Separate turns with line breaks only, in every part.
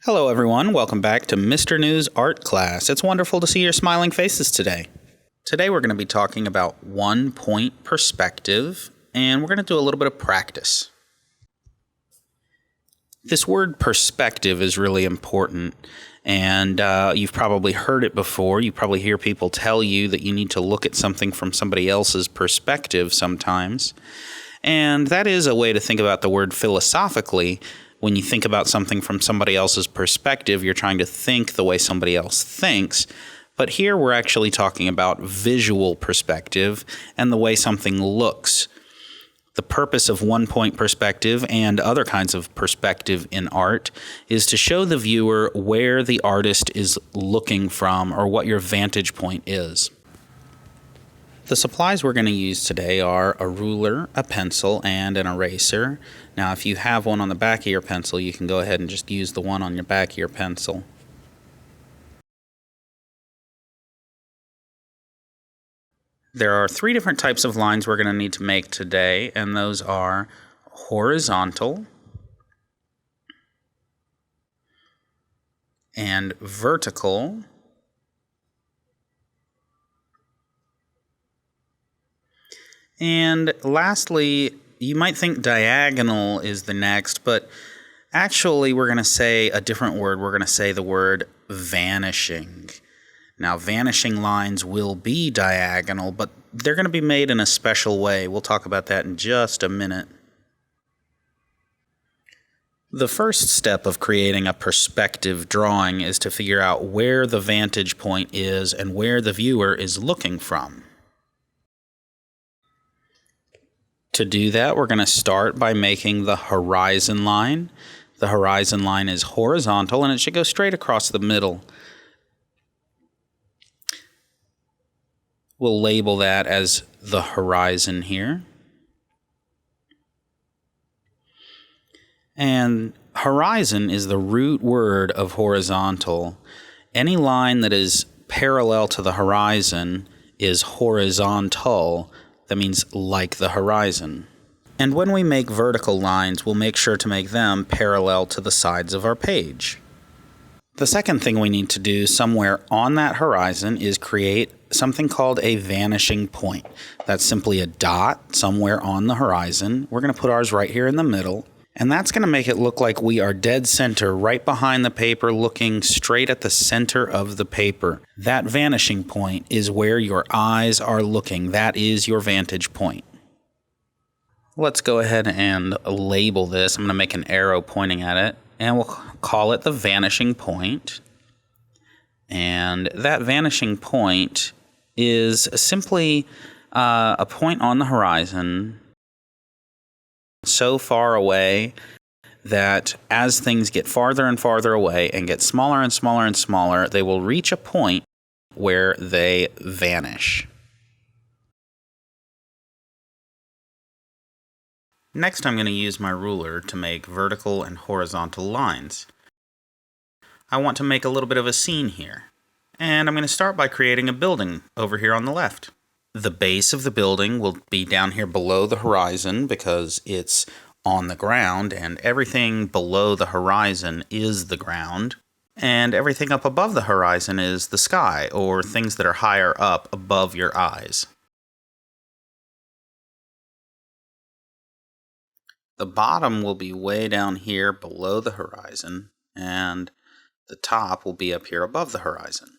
Hello everyone, welcome back to Mr. News Art Class. It's wonderful to see your smiling faces today. Today we're going to be talking about one-point perspective, and we're going to do a little bit of practice. This word perspective is really important, and you've probably heard it before. You probably hear people tell you that you need to look at something from somebody else's perspective sometimes. And that is a way to think about the word philosophically. When you think about something from somebody else's perspective, you're trying to think the way somebody else thinks. But here we're actually talking about visual perspective and the way something looks. The purpose of one-point perspective and other kinds of perspective in art is to show the viewer where the artist is looking from or what your vantage point is. The supplies we're going to use today are a ruler, a pencil, and an eraser. Now, if you have one on the back of your pencil, you can go ahead and just use the one on your back of your pencil. There are three different types of lines we're going to need to make today, and those are horizontal and vertical and lastly, you might think diagonal is the next, but actually we're going to say a different word. We're going to say the word vanishing. Now, vanishing lines will be diagonal, but they're going to be made in a special way. We'll talk about that in just a minute. The first step of creating a perspective drawing is to figure out where the vantage point is and where the viewer is looking from. To do that, we're going to start by making the horizon line. The horizon line is horizontal, and it should go straight across the middle. We'll label that as the horizon here. And horizon is the root word of horizontal. Any line that is parallel to the horizon is horizontal. That means like the horizon. And when we make vertical lines, we'll make sure to make them parallel to the sides of our page. The second thing we need to do somewhere on that horizon is create something called a vanishing point. That's simply a dot somewhere on the horizon. We're going to put ours right here in the middle. And that's going to make it look like we are dead center, right behind the paper, looking straight at the center of the paper. That vanishing point is where your eyes are looking. That is your vantage point. Let's go ahead and label this. I'm going to make an arrow pointing at it, and we'll call it the vanishing point. And that vanishing point is simply a point on the horizon so far away that as things get farther and farther away and get smaller and smaller and smaller, they will reach a point where they vanish. Next, I'm going to use my ruler to make vertical and horizontal lines. I want to make a little bit of a scene here, and I'm going to start by creating a building over here on the left. The base of the building will be down here below the horizon because it's on the ground, and everything below the horizon is the ground, and everything up above the horizon is the sky, or things that are higher up above your eyes. The bottom will be way down here below the horizon, and the top will be up here above the horizon.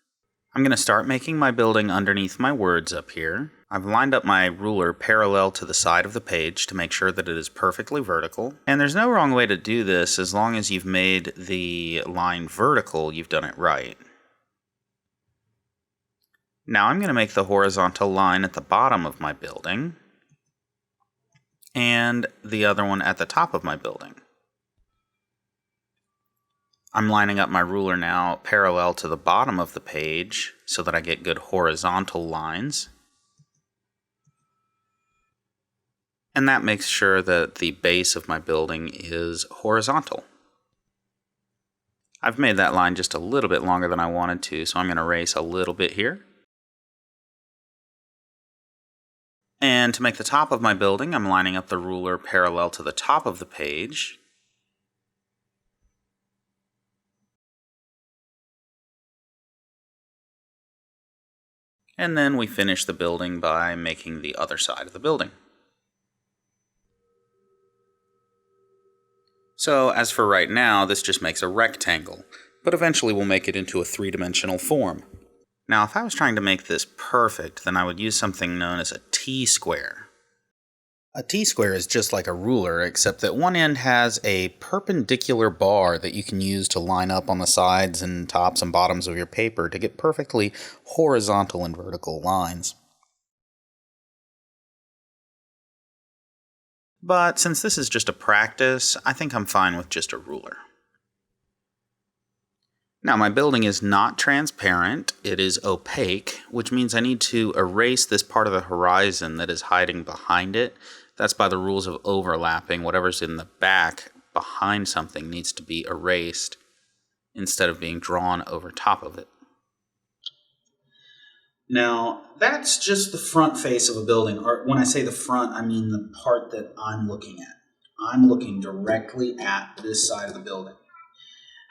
I'm going to start making my building underneath my words up here. I've lined up my ruler parallel to the side of the page to make sure that it is perfectly vertical. And there's no wrong way to do this. As long as you've made the line vertical, you've done it right. Now I'm going to make the horizontal line at the bottom of my building and the other one at the top of my building. I'm lining up my ruler now parallel to the bottom of the page so that I get good horizontal lines. And that makes sure that the base of my building is horizontal. I've made that line just a little bit longer than I wanted to, so I'm going to erase a little bit here. And to make the top of my building, I'm lining up the ruler parallel to the top of the page. And then we finish the building by making the other side of the building. So as for right now, this just makes a rectangle, but eventually we'll make it into a three-dimensional form. Now, if I was trying to make this perfect, then I would use something known as a T-square. A T-square is just like a ruler, except that one end has a perpendicular bar that you can use to line up on the sides and tops and bottoms of your paper to get perfectly horizontal and vertical lines. But since this is just a practice, I think I'm fine with just a ruler. Now, my building is not transparent, it is opaque, which means I need to erase this part of the horizon that is hiding behind it. That's by the rules of overlapping. Whatever's in the back behind something needs to be erased instead of being drawn over top of it. Now, that's just the front face of a building. Or when I say the front, I mean the part that I'm looking at. I'm looking directly at this side of the building.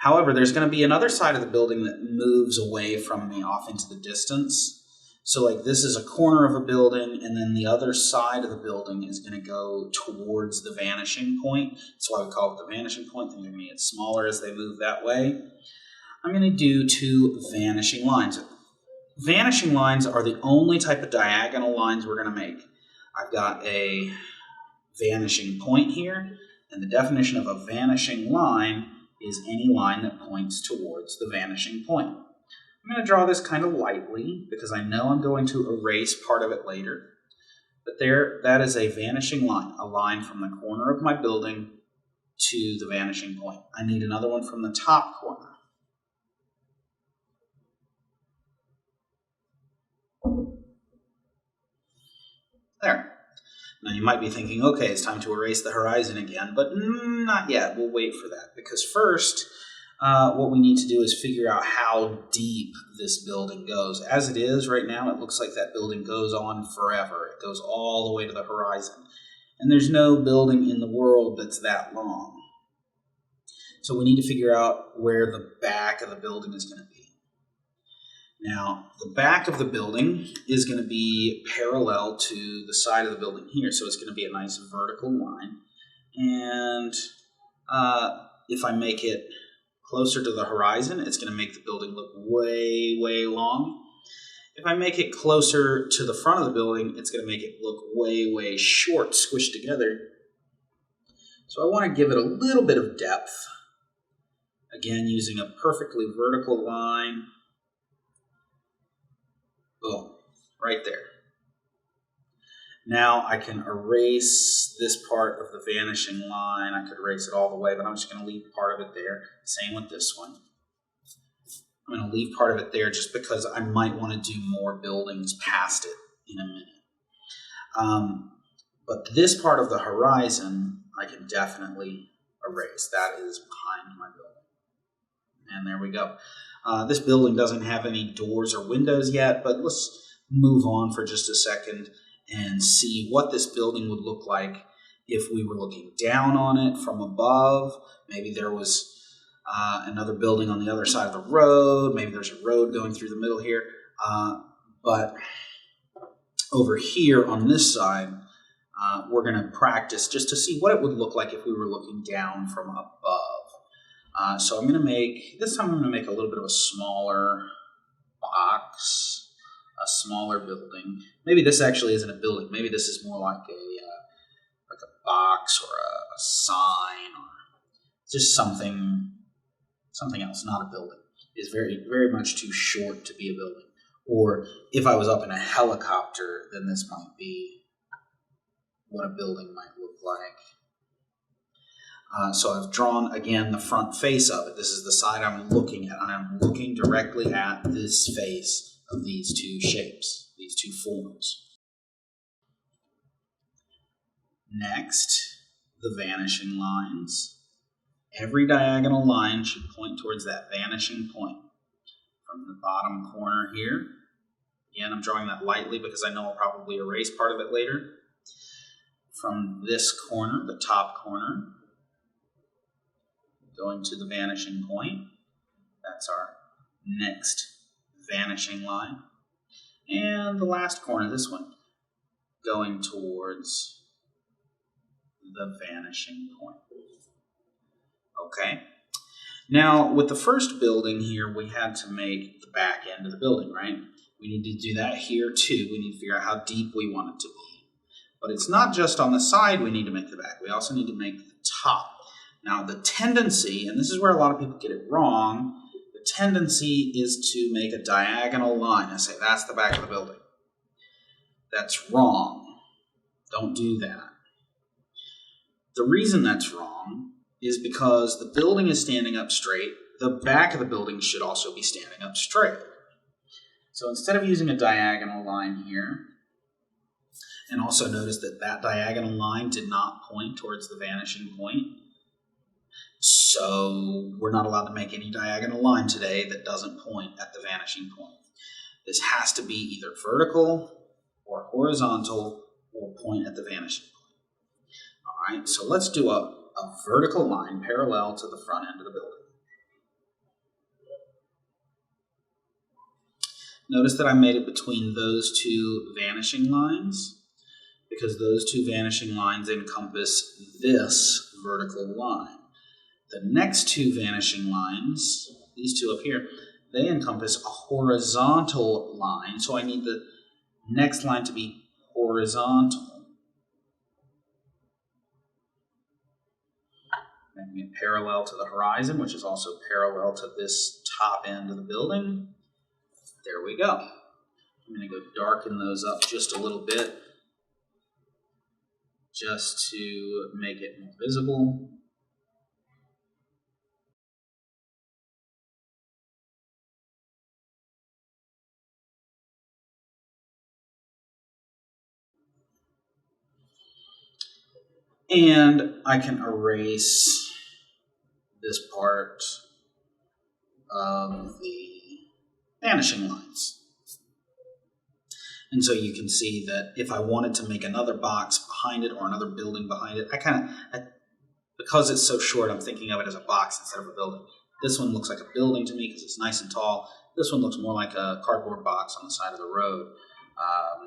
However, there's going to be another side of the building that moves away from me off into the distance. So like this is a corner of a building, and then the other side of the building is going to go towards the vanishing point. That's why we call it the vanishing point. Things are going to get smaller as they move that way. I'm going to do two vanishing lines. Vanishing lines are the only type of diagonal lines we're going to make. I've got a vanishing point here, and the definition of a vanishing line is any line that points towards the vanishing point. I'm going to draw this kind of lightly because I know I'm going to erase part of it later. But there, that is a vanishing line, a line from the corner of my building to the vanishing point. I need another one from the top corner. There. Now you might be thinking, okay, it's time to erase the horizon again, but not yet. We'll wait for that because first, what we need to do is figure out how deep this building goes. As it is right now, it looks like that building goes on forever. It goes all the way to the horizon. And there's no building in the world that's that long. So we need to figure out where the back of the building is going to be. Now, the back of the building is going to be parallel to the side of the building here, so it's going to be a nice vertical line. And if I make it closer to the horizon, it's going to make the building look way, way long. If I make it closer to the front of the building, it's going to make it look way, way short, squished together. So I want to give it a little bit of depth. Again, using a perfectly vertical line. Boom, right there. Now I can erase this part of the vanishing line. I could erase it all the way, but I'm just going to leave part of it there. Same with this one. I'm going to leave part of it there just because I might want to do more buildings past it in a minute. But this part of the horizon, I can definitely erase. That is behind my building. And there we go. This building doesn't have any doors or windows yet, but let's move on for just a second and see what this building would look like if we were looking down on it from above. Maybe there was another building on the other side of the road. Maybe there's a road going through the middle here. But over here on this side, we're going to practice just to see what it would look like if we were looking down from above. So I'm going to make, this time I'm going to make a little bit of a smaller box, a smaller building. Maybe this actually isn't a building. Maybe this is more like a box or a sign or just something else, not a building. It's very, very much too short to be a building. Or if I was up in a helicopter, then this might be what a building might look like. So I've drawn, again, the front face of it. This is the side I'm looking at. And I'm looking directly at this face of these two shapes, these two forms. Next, the vanishing lines. Every diagonal line should point towards that vanishing point. From the bottom corner here. Again, I'm drawing that lightly because I know I'll probably erase part of it later. From this corner, the top corner, going to the vanishing point. That's our next vanishing line. And the last corner, this one, going towards the vanishing point. Okay. Now, with the first building here, we had to make the back end of the building, right? We need to do that here too. We need to figure out how deep we want it to be. But it's not just on the side we need to make the back. We also need to make the top. Now, the tendency, and this is where a lot of people get it wrong, the tendency is to make a diagonal line and say, that's the back of the building. That's wrong. Don't do that. The reason that's wrong is because the building is standing up straight. The back of the building should also be standing up straight. So instead of using a diagonal line here, and also notice that that diagonal line did not point towards the vanishing point, so we're not allowed to make any diagonal line today that doesn't point at the vanishing point. This has to be either vertical or horizontal or point at the vanishing point. All right, so let's do a vertical line parallel to the front end of the building. Notice that I made it between those two vanishing lines because those two vanishing lines encompass this vertical line. The next two vanishing lines, these two up here, they encompass a horizontal line, so I need the next line to be horizontal. Making it parallel to the horizon, which is also parallel to this top end of the building. There we go. I'm going to go darken those up just a little bit, just to make it more visible. And I can erase this part of the vanishing lines. And so you can see that if I wanted to make another box behind it or another building behind it, because it's so short, I'm thinking of it as a box instead of a building. This one looks like a building to me because it's nice and tall. This one looks more like a cardboard box on the side of the road.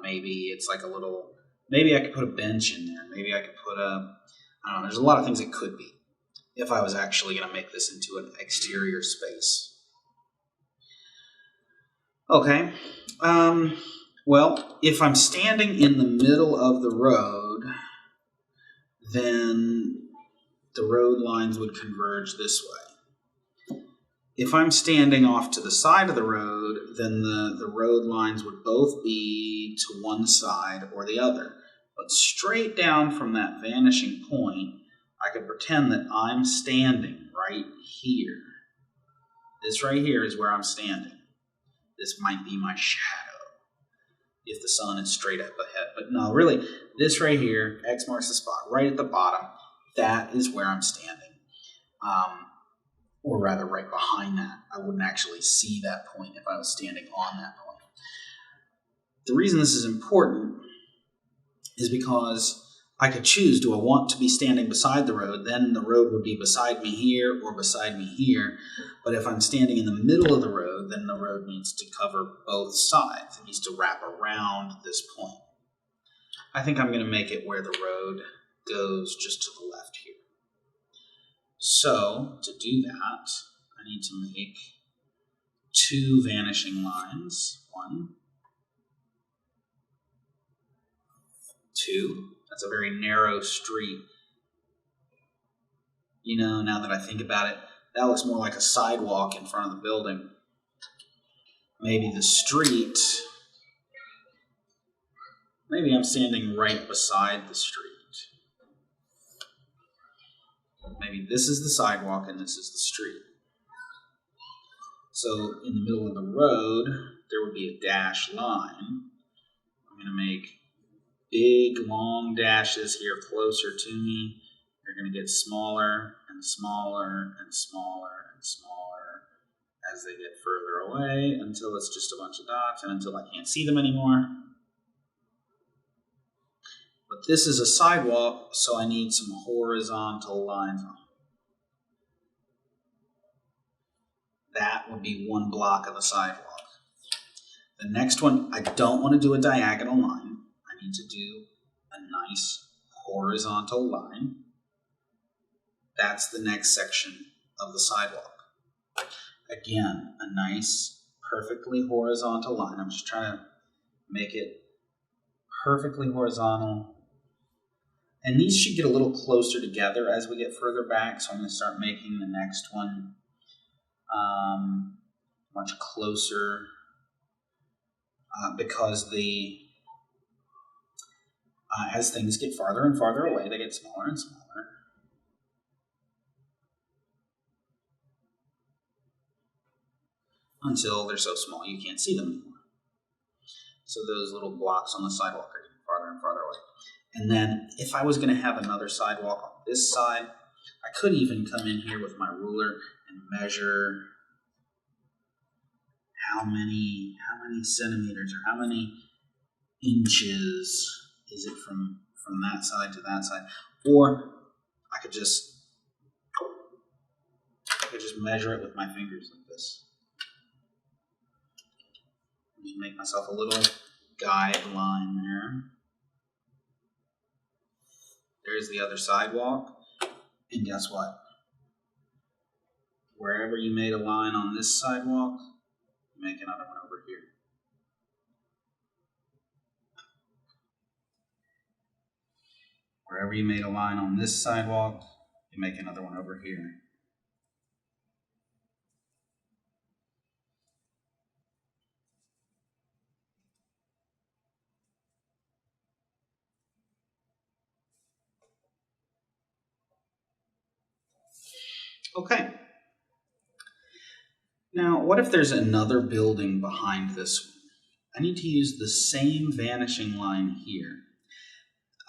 Maybe it's like a little, maybe I could put a bench in there. Maybe I could put I don't know, there's a lot of things it could be if I was actually going to make this into an exterior space. Okay. Well, if I'm standing in the middle of the road, then the road lines would converge this way. If I'm standing off to the side of the road, then the road lines would both be to one side or the other. But straight down from that vanishing point, I could pretend that I'm standing right here. This right here is where I'm standing. This might be my shadow if the sun is straight up ahead. But no, really, this right here, X marks the spot, right at the bottom, that is where I'm standing. Or rather, right behind that. I wouldn't actually see that point if I was standing on that point. The reason this is important is because I could choose, do I want to be standing beside the road? Then the road would be beside me here or beside me here. But if I'm standing in the middle of the road, then the road needs to cover both sides. It needs to wrap around this point. I think I'm going to make it where the road goes just to the left here. So, to do that, I need to make two vanishing lines. 1, 2. That's a very narrow street. You know, now that I think about it, that looks more like a sidewalk in front of the building. Maybe the street, maybe I'm standing right beside the street. Maybe this is the sidewalk and this is the street. So in the middle of the road, there would be a dashed line. I'm going to make big, long dashes here closer to me. They're going to get smaller and smaller and smaller and smaller as they get further away until it's just a bunch of dots and until I can't see them anymore. But this is a sidewalk, so I need some horizontal lines on it. That would be one block of the sidewalk. The next one, I don't want to do a diagonal line. I need to do a nice horizontal line. That's the next section of the sidewalk. Again, a nice, perfectly horizontal line. I'm just trying to make it perfectly horizontal. And these should get a little closer together as we get further back. So I'm going to start making the next one much closer because as things get farther and farther away, they get smaller and smaller. Until they're so small you can't see them anymore. So those little blocks on the sidewalk are getting farther and farther away. And then if I was going to have another sidewalk on this side, I could even come in here with my ruler and measure how many centimeters or how many inches is it from that side to that side. Or I could just measure it with my fingers like this. Just make myself a little guide line there. There's the other sidewalk. And guess what? Wherever you made a line on this sidewalk, make another one over here. Wherever you made a line on this sidewalk, you make another one over here. Okay. Now, what if there's another building behind this one? I need to use the same vanishing line here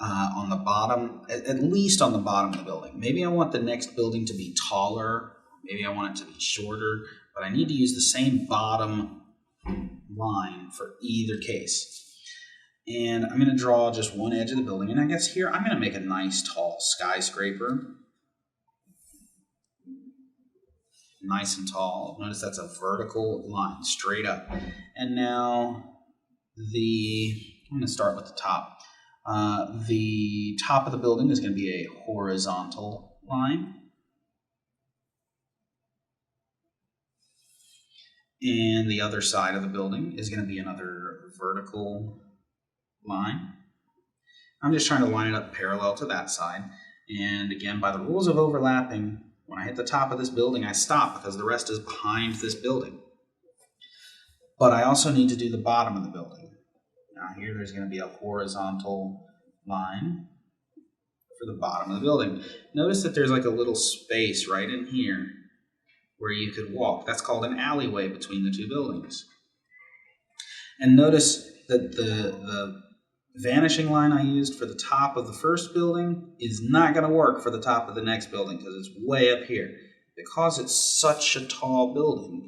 on the bottom, at least on the bottom of the building. Maybe I want the next building to be taller. Maybe I want it to be shorter, but I need to use the same bottom line for either case. And I'm going to draw just one edge of the building. And I guess here I'm going to make a nice tall skyscraper. Nice and tall. Notice that's a vertical line, straight up. And now I'm going to start with the top. The top of the building is going to be a horizontal line. And the other side of the building is going to be another vertical line. I'm just trying to line it up parallel to that side. And again, by the rules of overlapping, when I hit the top of this building, I stop because the rest is behind this building. But I also need to do the bottom of the building. Now here there's going to be a horizontal line for the bottom of the building. Notice that there's like a little space right in here where you could walk. That's called an alleyway between the two buildings. And notice that the vanishing line I used for the top of the first building is not going to work for the top of the next building because it's way up here. Because it's such a tall building,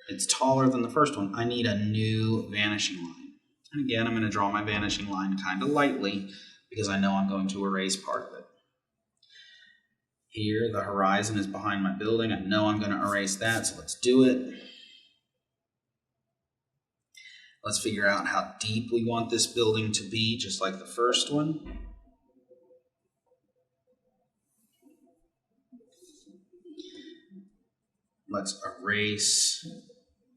it's taller than the first one, I need a new vanishing line. And again, I'm going to draw my vanishing line kind of lightly because I know I'm going to erase part of it. Here, the horizon is behind my building. I know I'm going to erase that, so let's do it. Let's figure out how deep we want this building to be, just like the first one. Let's erase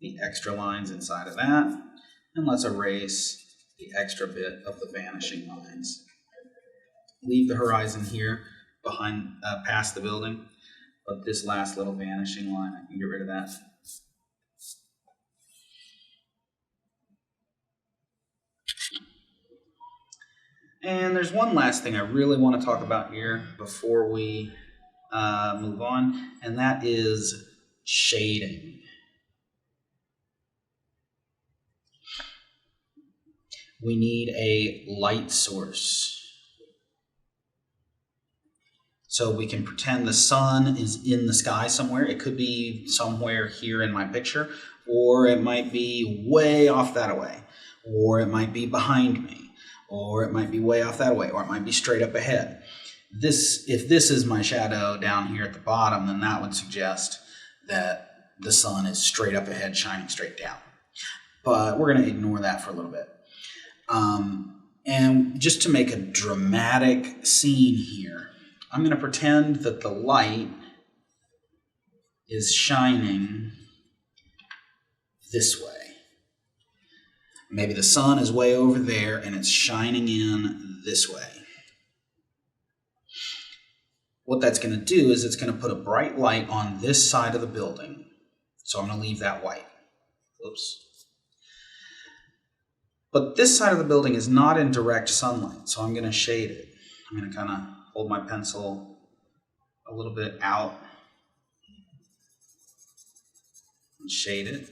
the extra lines inside of that. And let's erase the extra bit of the vanishing lines. Leave the horizon here behind, past the building, but this last little vanishing line, I can get rid of that. And there's one last thing I really want to talk about here before we move on, and that is shading. We need a light source. So we can pretend the sun is in the sky somewhere. It could be somewhere here in my picture, or it might be way off that way, or it might be behind me, or it might be way off that way, or it might be straight up ahead. If this is my shadow down here at the bottom, then that would suggest that the sun is straight up ahead, shining straight down. but we're going to ignore that for a little bit. And just to make a dramatic scene here, I'm going to pretend that the light is shining this way. Maybe the sun is way over there and it's shining in this way. What that's going to do is it's going to put a bright light on this side of the building. So I'm going to leave that white. Oops. But this side of the building is not in direct sunlight, so I'm going to shade it. I'm going to kind of hold my pencil a little bit out and shade it.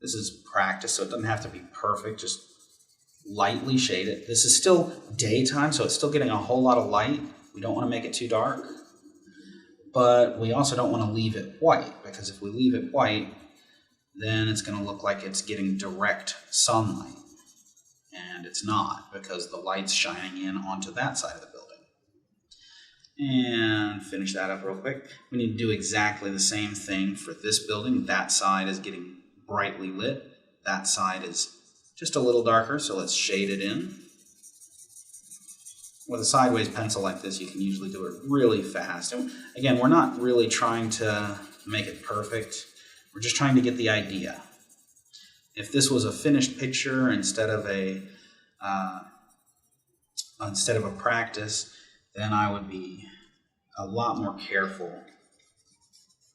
This is practice, so it doesn't have to be perfect. Just lightly shade it. This is still daytime, so it's still getting a whole lot of light. We don't want to make it too dark, but we also don't want to leave it white, because if we leave it white, then it's going to look like it's getting direct sunlight, and it's not, because the light's shining in onto that side of the building. And finish that up real quick. We need to do exactly the same thing for this building. That side is getting brightly lit. That side is just a little darker, so let's shade it in. With a sideways pencil like this, you can usually do it really fast. And again, we're not really trying to make it perfect. We're just trying to get the idea. If this was a finished picture instead of a practice, then I would be a lot more careful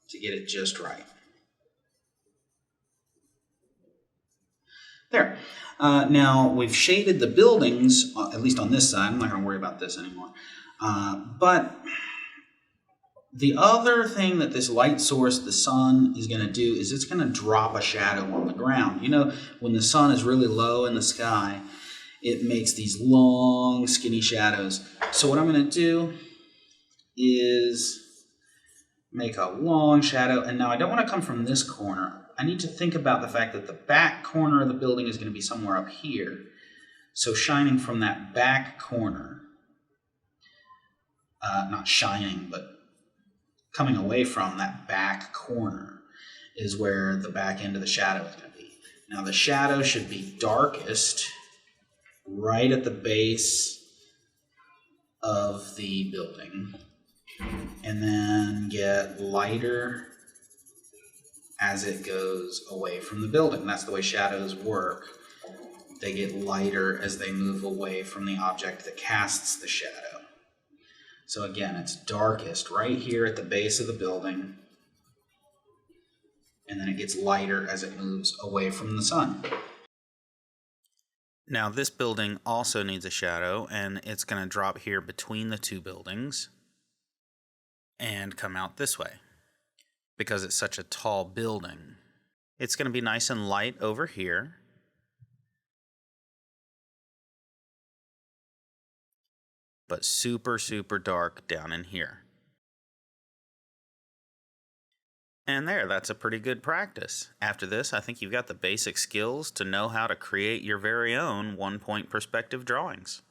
to get it just right. There. Now, we've shaded the buildings, at least on this side. I'm not going to worry about this anymore. But the other thing that this light source, the sun, is going to do is it's going to drop a shadow on the ground. You know, when the sun is really low in the sky, it makes these long, skinny shadows. So what I'm going to do is make a long shadow. And now I don't want to come from this corner. I need to think about the fact that the back corner of the building is going to be somewhere up here. So shining from that back corner, not shining, but coming away from that back corner is where the back end of the shadow is going to be. Now the shadow should be darkest right at the base of the building, and then get lighter as it goes away from the building. That's the way shadows work. They get lighter as they move away from the object that casts the shadow. So again, it's darkest right here at the base of the building, and then it gets lighter as it moves away from the sun. Now this building also needs a shadow, and it's going to drop here between the two buildings and come out this way because it's such a tall building. It's going to be nice and light over here, but super, super dark down in here. And there, that's a pretty good practice. After this, I think you've got the basic skills to know how to create your very own one-point perspective drawings.